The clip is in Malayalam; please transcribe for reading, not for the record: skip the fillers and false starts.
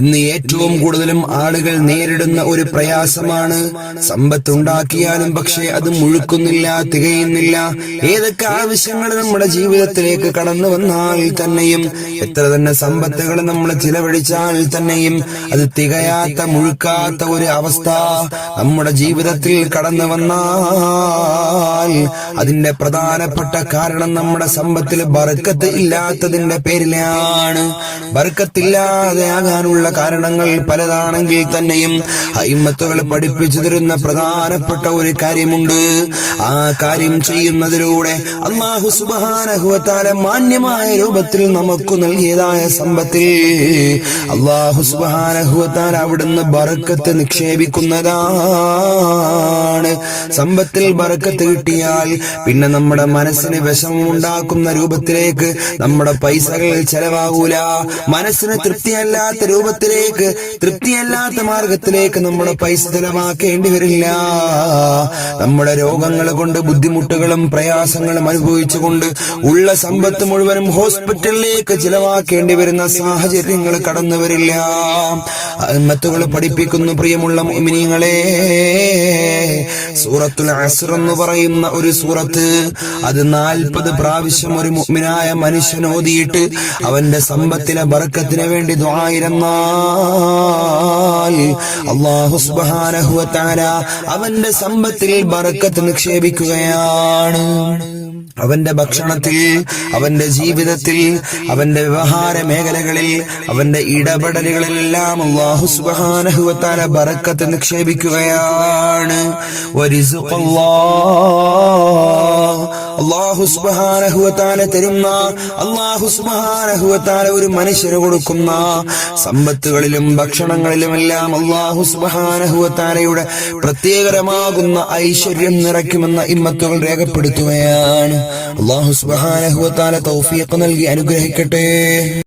ഇന്ന് ഏറ്റവും കൂടുതലും ആളുകൾ നേരിടുന്ന ഒരു പ്രയാസമാണ് സമ്പത്തുണ്ടാക്കിയാലും പക്ഷേ അത് മുഴുക്കുന്നില്ല, തികയുന്നില്ല. ഏതൊക്കെ ആവശ്യങ്ങൾ നമ്മുടെ ജീവിതത്തിലേക്ക് കടന്നു വന്നാൽ തന്നെയും, എത്ര തന്നെ സമ്പത്തുകൾ നമ്മൾ ചിലവഴിച്ചാൽ തന്നെയും അത് തികയാത്ത, മുഴുക്കാത്ത ഒരു അവസ്ഥ നമ്മുടെ ജീവിതത്തിൽ കടന്നു വന്നാൽ അതിന്റെ പ്രധാനപ്പെട്ട കാരണം നമ്മുടെ സമ്പത്തിൽ ബർക്കത്ത് ഇല്ലാത്തതിന്റെ പേരിലാണ്. ബർക്കത്തില്ലാതെ ആകാനുള്ള കാരണങ്ങൾ പലതാണെങ്കിൽ തന്നെയും അയിമ്മത്തുകൾ പഠിപ്പിച്ചു തരുന്ന പ്രധാനപ്പെട്ട ഒരു കാര്യമുണ്ട്. ആ കാര്യം ചെയ്യുന്നതിലൂടെ അല്ലാഹു സുബ്ഹാനഹു വ തആല മാന്യമായ രൂപത്തിൽ നമുക്ക് നൽകിയതായ സമ്പത്തിൽ അല്ലാഹു സുബ്ഹാനഹു വ തആല അവിടുന്ന് ബർക്കത്ത് നിക്ഷേപിക്കുന്നതാണ്. സമ്പത്തിൽ ബർക്കത്ത് കിട്ടിയാൽ പിന്നെ നമ്മുടെ മനസ്സിന് വിഷമമുണ്ടാക്കുന്ന രൂപത്തിലേക്ക് നമ്മുടെ പൈസകൾ ചെലവാകൂല. മനസ്സിന് തൃപ്തിയല്ലാത്ത രൂപത്തിലേക്ക്, തൃപ്തിയല്ലാത്ത മാർഗത്തിലേക്ക് നമ്മുടെ പൈസ ചെലവാക്കേണ്ടി വരില്ല. നമ്മുടെ രോഗങ്ങൾ കൊണ്ട്, ബുദ്ധിമുട്ടുകളും പ്രയാസങ്ങളും അനുഭവിച്ചുകൊണ്ട് ഉള്ള സമ്പത്ത് മുഴുവനും ഹോസ്പിറ്റലിലേക്ക് ചിലവാക്കേണ്ടി വരുന്ന സാഹചര്യങ്ങൾ കടന്നു വരില്ല. അയിമ്മത്തുകൾ പഠിപ്പിക്കുന്നു, പ്രിയമുള്ള മുഅ്മിനീങ്ങളെ, സൂറത്തുൽ അസ്ർ എന്ന് പറയുന്ന ഒരു സൂറത്ത്, അത് 40 പ്രാവശ്യം ഒരു മുഅ്മിനായ മനുഷ്യൻ ഓതിയിട്ട് അവന്റെ സമ്പത്തിലെ ബർക്കത്തിന് വേണ്ടി ദുആ ഇരുന്നാൽ അല്ലാഹു സുബ്ഹാനഹു വ തആല അവന്റെ സമ്പത്തിൽ ബർക്കത്ത് നിക്ഷേപിക്കുകയാണ്. അവന്റെ ഭക്ഷണത്തിൽ, അവന്റെ ജീവിതത്തിൽ, അവന്റെ വ്യവഹാര മേഖലകളിൽ, അവന്റെ ഇടപെടലുകളിലെല്ലാം അല്ലാഹു സുബ്ഹാനഹു വ തആല ബർക്കത്ത് നിക്ഷേപിക്കുകയാണ്. അല്ലാഹു സുബ്ഹാനഹു വ തആല തരുന്ന, അല്ലാഹു സുബ്ഹാനഹു വ തആല ഒരു മനുഷ്യന് കൊടുക്കുന്ന സമ്പത്തുകളിലും ഭക്ഷണങ്ങളിലുമെല്ലാം അല്ലാഹു സുബ്ഹാനഹു വ തആലയുടെ പ്രത്യേകമാകുന്ന ഐശ്വര്യം നിറയ്ക്കുമെന്ന ഇമ്മത്തുകൾ രേഖപ്പെടുത്തുകയാണ്. അല്ലാഹു സുബ്ഹാനഹു വ തആല തൗഫീഖ് നൽകി അനുഗ്രഹിക്കട്ടെ.